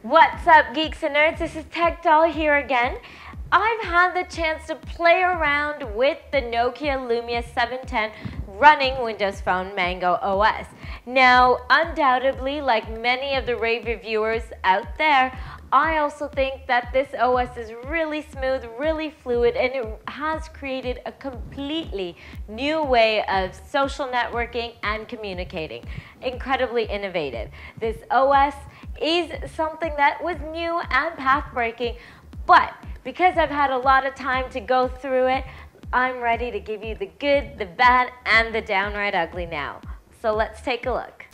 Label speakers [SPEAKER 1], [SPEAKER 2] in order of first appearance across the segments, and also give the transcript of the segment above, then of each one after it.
[SPEAKER 1] What's up, geeks and nerds? This is Techdoll here again. I've had the chance to play around with the Nokia Lumia 710 running Windows Phone Mango OS. Now, undoubtedly, like many of the rave reviewers out there, I also think that this OS is really smooth, really fluid, and it has created a completely new way of social networking and communicating. Incredibly innovative. This OS is something that was new and path-breaking, but because I've had a lot of time to go through it, I'm ready to give you the good, the bad, and the downright ugly now. So let's take a look.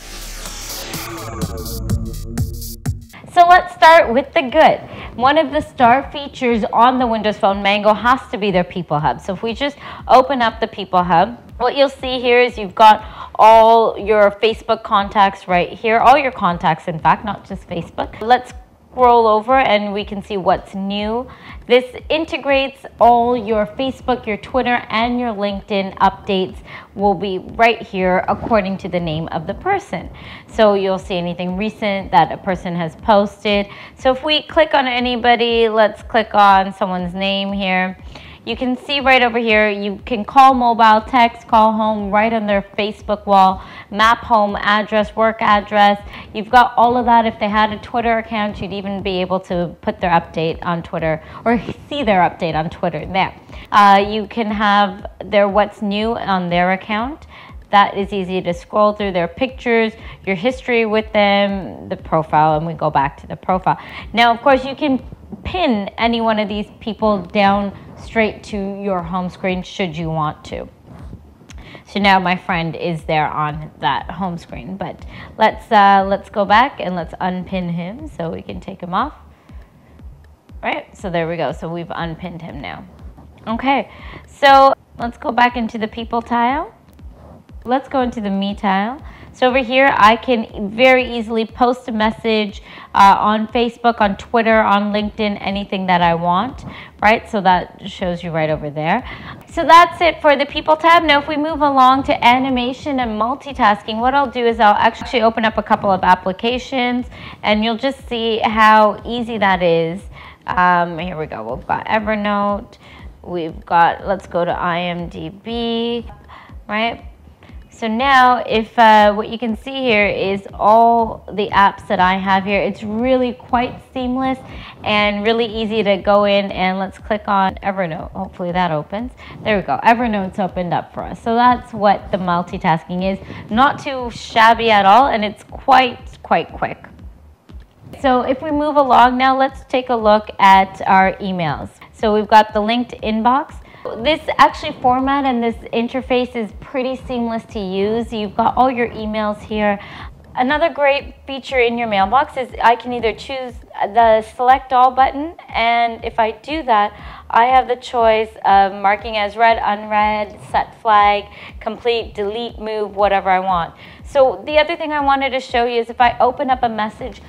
[SPEAKER 1] So let's start with the good. One of the star features on the Windows Phone Mango has to be their People Hub. So if we just open up the People Hub, what you'll see here is you've got all your Facebook contacts right here, all your contacts in fact, not just Facebook. Let's scroll over and we can see what's new. This integrates all your Facebook, your Twitter, and your LinkedIn updates will be right here according to the name of the person. So you'll see anything recent that a person has posted. So if we click on anybody, let's click on someone's name here. You can see right over here, you can call mobile, text, call home right on their Facebook wall, map home address, work address. You've got all of that. If they had a Twitter account, you'd even be able to put their update on Twitter or see their update on Twitter there. You can have their what's new on their account. That is easy to scroll through their pictures, your history with them, the profile, and we go back to the profile. Now, of course, you can pin any one of these people down straight to your home screen should you want to. So now my friend is there on that home screen, but let's go back and let's unpin him so we can take him off. Right, so there we go. So we've unpinned him now. Okay, so let's go back into the people tile. Let's go into the me tile. So over here, I can very easily post a message on Facebook, on Twitter, on LinkedIn, anything that I want, right? So that shows you right over there. So that's it for the People tab. Now, if we move along to animation and multitasking, what I'll do is I'll actually open up a couple of applications, and you'll just see how easy that is. Here we go. We've got Evernote. We've got, let's go to IMDb, right? So now, if what you can see here is all the apps that I have here, it's really quite seamless and really easy to go in, and let's click on Evernote. Hopefully that opens. There we go. Evernote's opened up for us. So that's what the multitasking is. Not too shabby at all, and it's quite quick. So if we move along now, let's take a look at our emails. So we've got the linked inbox. This actually format and this interface is pretty seamless to use. You've got all your emails here. Another great feature in your mailbox is I can either choose the select all button, and if I do that, I have the choice of marking as read, unread, set flag, complete, delete, move, whatever I want. So the other thing I wanted to show you is if I open up a message,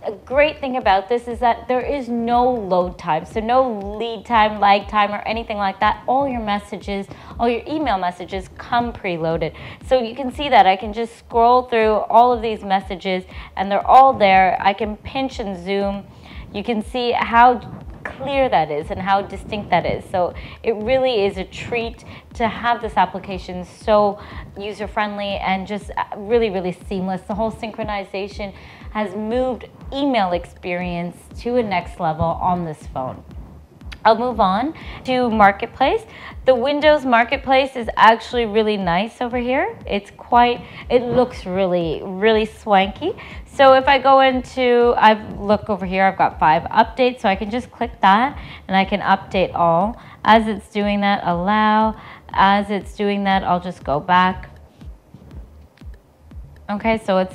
[SPEAKER 1] a great thing about this is that there is no load time, so no lead time, lag time, or anything like that. All your messages, all your email messages come preloaded. So you can see that I can just scroll through all of these messages and they're all there. I can pinch and zoom. You can see how clear that is and how distinct that is. So it really is a treat to have this application so user-friendly and just really seamless. The whole synchronization has moved email experience to a next level on this phone. I'll move on to Marketplace. The Windows Marketplace is actually really nice over here. It looks really swanky. So if I go into, look over here, I've got 5 updates, so I can just click that and I can update all. As it's doing that, allow. As it's doing that, I'll just go back. Okay, so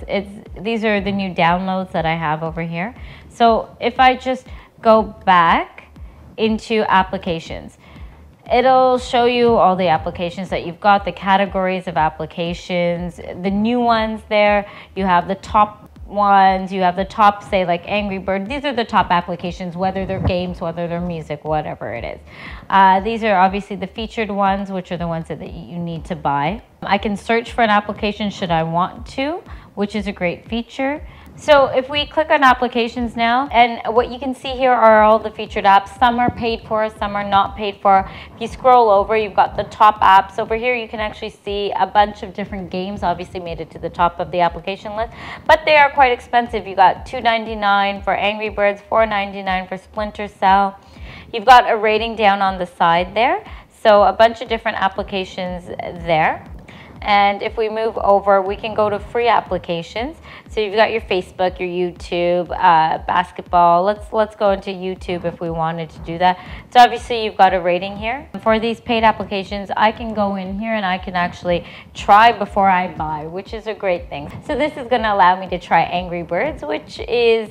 [SPEAKER 1] these are the new downloads that I have over here. So if I just go back into applications, it'll show you all the applications that you've got, the categories of applications, the new ones there. You have the top ones, you have the top, say like Angry Bird. These are the top applications, whether they're games, whether they're music, whatever it is. These are obviously the featured ones, which are the ones that you need to buy. I can search for an application should I want to which is a great feature. So if we click on applications now, and what you can see here are all the featured apps. Some are paid for, some are not paid for. If you scroll over, you've got the top apps. Over here, you can actually see a bunch of different games, obviously made it to the top of the application list, but they are quite expensive. You got $2.99 for Angry Birds, $4.99 for Splinter Cell. You've got a rating down on the side there. So a bunch of different applications there. And if we move over, we can go to free applications. So you've got your Facebook, your YouTube, basketball. Let's go into YouTube if we wanted to do that. So obviously you've got a rating here. For these paid applications, I can go in here and I can actually try before I buy, which is a great thing. So this is going to allow me to try Angry Birds, which is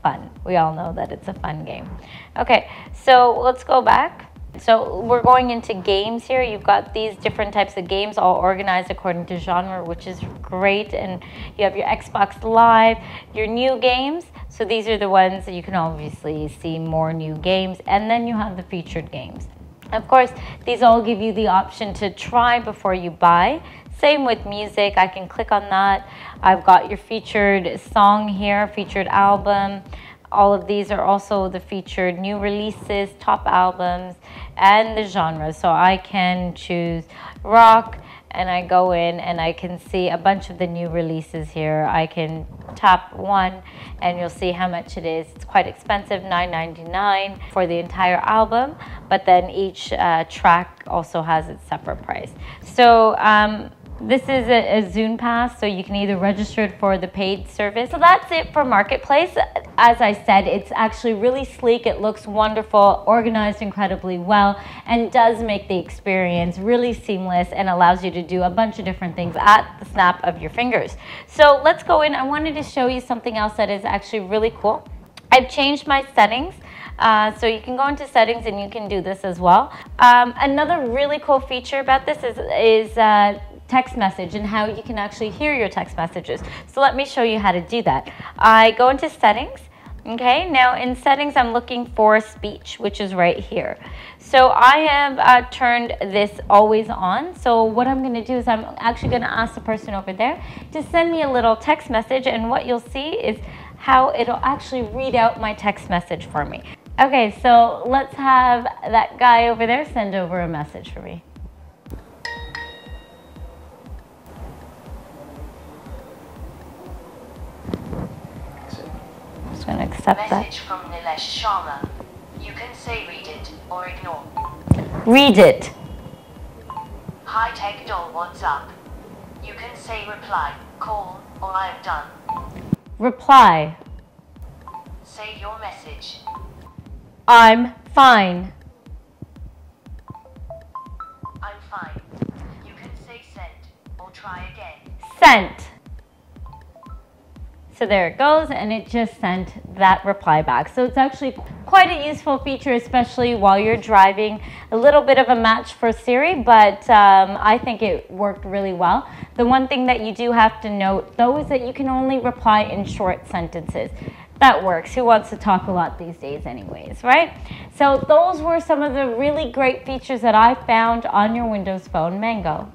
[SPEAKER 1] fun. We all know that it's a fun game. Okay, so let's go back. So we're going into games here. You've got these different types of games all organized according to genre, which is great. And you have your Xbox Live, your new games. So these are the ones that you can obviously see more new games. And then you have the featured games. Of course, these all give you the option to try before you buy. Same with music. I can click on that. I've got your featured song here, featured album. All of these are also the featured new releases, top albums, and the genre. So I can choose rock, and I go in and I can see a bunch of the new releases here. I can tap one and you'll see how much it is. It's quite expensive, $9.99 for the entire album, but then each track also has its separate price. So this is a Zune Pass, so you can either register it for the paid service. So that's it for Marketplace. As I said, it's actually really sleek. It looks wonderful, organized incredibly well, and does make the experience really seamless and allows you to do a bunch of different things at the snap of your fingers. So let's go in. I wanted to show you something else that is actually really cool. I've changed my settings. So you can go into settings and you can do this as well. Another really cool feature about this is text message and how you can actually hear your text messages. So let me show you how to do that. I go into settings. Okay, now in settings, I'm looking for speech, which is right here. So I have turned this always on. So what I'm going to do is I'm actually going to ask the person over there to send me a little text message, and what you'll see is how it'll actually read out my text message for me. Okay, so let's have that guy over there send over a message for me. Going to accept
[SPEAKER 2] Message from Nilesh Sharma. You can say read it or ignore.
[SPEAKER 1] Read it.
[SPEAKER 2] Hi Techdoll, what's up? You can say reply, call, or I am done.
[SPEAKER 1] Reply.
[SPEAKER 2] Say your message.
[SPEAKER 1] I'm fine.
[SPEAKER 2] I'm fine. You can say send or try again.
[SPEAKER 1] Sent. So there it goes, and it just sent that reply back. So it's actually quite a useful feature, especially while you're driving. A little bit of a match for Siri, but I think it worked really well. The one thing that you do have to note, though, is that you can only reply in short sentences. That works. Who wants to talk a lot these days anyways, right? So those were some of the really great features that I found on your Windows Phone Mango.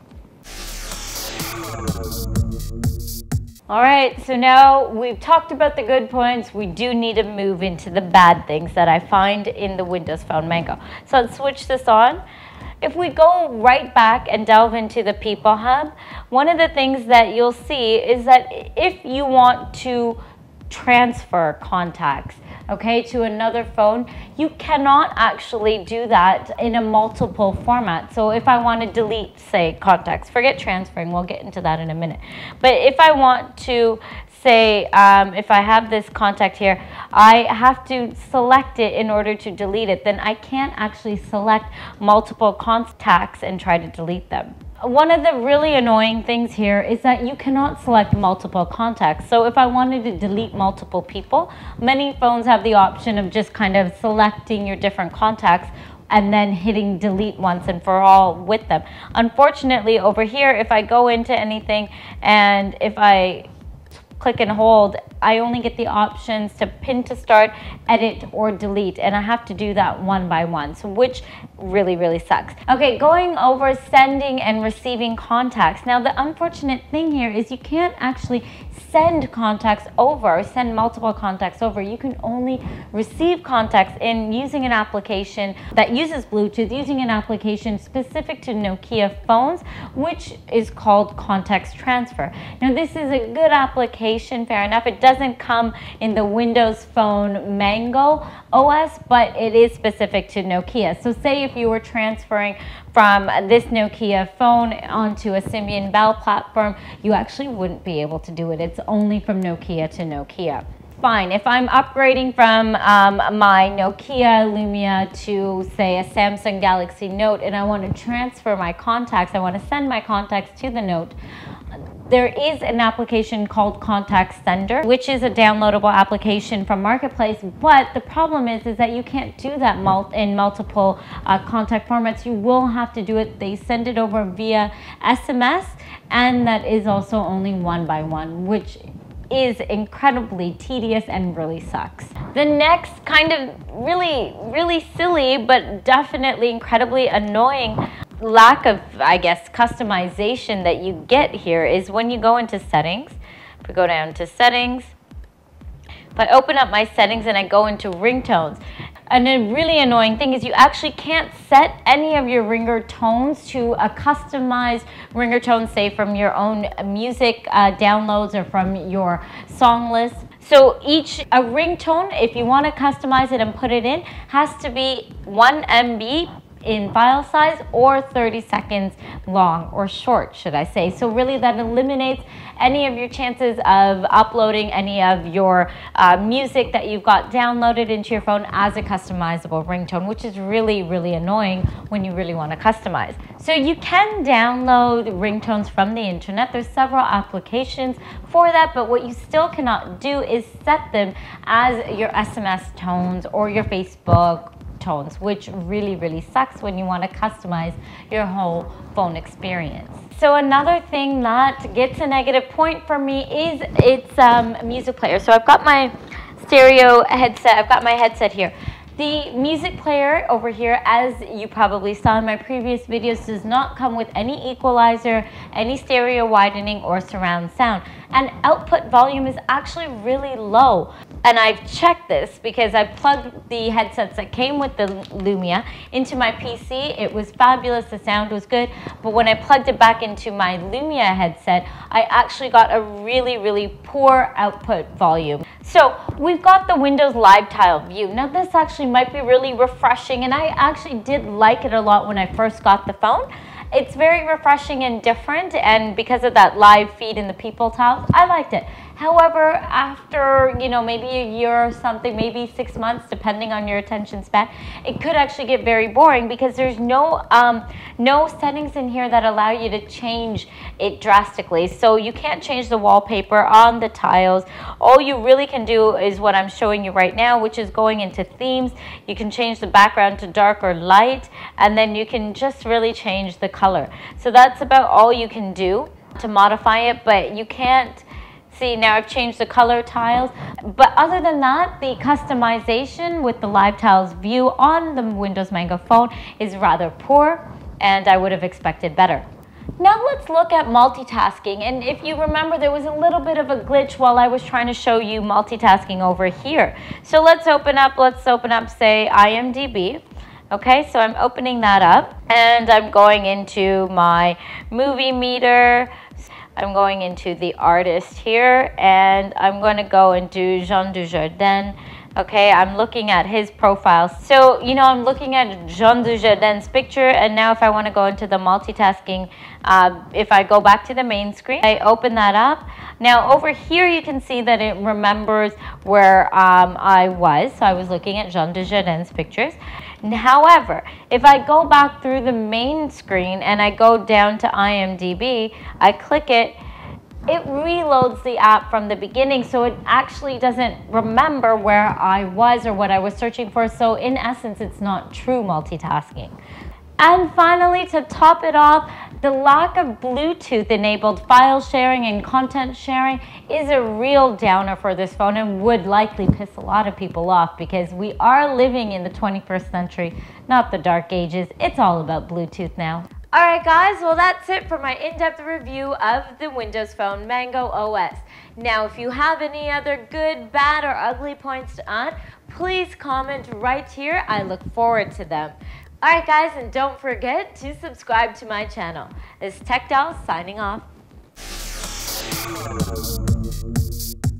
[SPEAKER 1] All right, so now we've talked about the good points. We do need to move into the bad things that I find in the Windows Phone Mango. So let's switch this on. If we go right back and delve into the People Hub, one of the things that you'll see is that if you want to transfer contacts, okay, to another phone, you cannot actually do that in a multiple format. So if I want to delete, say, contacts, forget transferring, we'll get into that in a minute. But if I want to say, if I have this contact here, I have to select it in order to delete it, then I can't actually select multiple contacts and try to delete them. One of the really annoying things here is that you cannot select multiple contacts. So if I wanted to delete multiple people, many phones have the option of just kind of selecting your different contacts and then hitting delete once and for all with them. Unfortunately, over here, if I go into anything and if I click and hold, I only get the options to pin to start, edit, or delete, and I have to do that one by one, so which really sucks. Okay, going over sending and receiving contacts. Now the unfortunate thing here is you can't actually send contacts over, send multiple contacts over. You can only receive contacts in using an application that uses Bluetooth, using an application specific to Nokia phones, which is called Contacts Transfer. Now this is a good application, fair enough. It doesn't come in the Windows Phone Mango OS, but it is specific to Nokia. So say if you were transferring from this Nokia phone onto a Symbian Bell platform, you actually wouldn't be able to do it. It's only from Nokia to Nokia. Fine, if I'm upgrading from my Nokia Lumia to, say, a Samsung Galaxy Note, and I want to transfer my contacts, I want to send my contacts to the Note, there is an application called Contact Sender, which is a downloadable application from Marketplace, but the problem is that you can't do that in multiple contact formats. You will have to do it. They send it over via SMS, and that is also only one by one, which is incredibly tedious and really sucks. The next kind of really silly, but definitely incredibly annoying lack of, I guess, customization that you get here is when you go into settings. If we go down to settings, if I open up my settings and I go into ringtones, and a really annoying thing is you actually can't set any of your ringer tones to a customized ringer tone, say from your own music downloads or from your song list. So a ringtone, if you want to customize it and put it in, has to be 1 MB in file size or 30 seconds long, or short, should I say. So really that eliminates any of your chances of uploading any of your music that you've got downloaded into your phone as a customizable ringtone, which is really annoying when you really want to customize. So you can download ringtones from the internet. There's several applications for that, but what you still cannot do is set them as your SMS tones or your Facebook tones, which really sucks when you want to customize your whole phone experience. So another thing that gets a negative point for me is its music player. So I've got my stereo headset, I've got my headset here. The music player over here, as you probably saw in my previous videos, does not come with any equalizer, any stereo widening, or surround sound. And output volume is actually really low. And I've checked this because I plugged the headsets that came with the Lumia into my PC. It was fabulous, the sound was good. But when I plugged it back into my Lumia headset, I actually got a really poor output volume. So we've got the Windows Live Tile view. Now this actually might be really refreshing, and I actually did like it a lot when I first got the phone. It's very refreshing and different, and because of that live feed in the people tiles, I liked it. However, after, maybe a year or something, maybe 6 months, depending on your attention span, it could actually get very boring because there's no settings in here that allow you to change it drastically. So you can't change the wallpaper on the tiles. All you really can do is what I'm showing you right now, which is going into themes. You can change the background to dark or light, and then you can just really change the color. So that's about all you can do to modify it, but you can't. See, now I've changed the color tiles, but other than that, the customization with the Live Tiles view on the Windows Mango phone is rather poor, and I would have expected better. Now let's look at multitasking, and if you remember, there was a little bit of a glitch while I was trying to show you multitasking over here. So let's open up, say, IMDb. Okay, so I'm opening that up, and I'm going into my movie meter. I'm going into the artist here, and I'm going to go into Jean Dujardin. Okay, I'm looking at his profile. So, I'm looking at Jean Dujardin's picture, and now if I want to go into the multitasking, if I go back to the main screen, I open that up. Now, over here, you can see that it remembers where I was. So I was looking at Jean Dujardin's pictures. However, if I go back through the main screen and I go down to IMDb, I click it, it reloads the app from the beginning, so it actually doesn't remember where I was or what I was searching for. So in essence, it's not true multitasking. And finally, to top it off, the lack of Bluetooth-enabled file sharing and content sharing is a real downer for this phone and would likely piss a lot of people off because we are living in the 21st century, not the dark ages. It's all about Bluetooth now. Alright guys, well that's it for my in-depth review of the Windows Phone Mango OS. Now if you have any other good, bad, or ugly points to add, please comment right here. I look forward to them. Alright guys, and don't forget to subscribe to my channel. This is Techdoll signing off.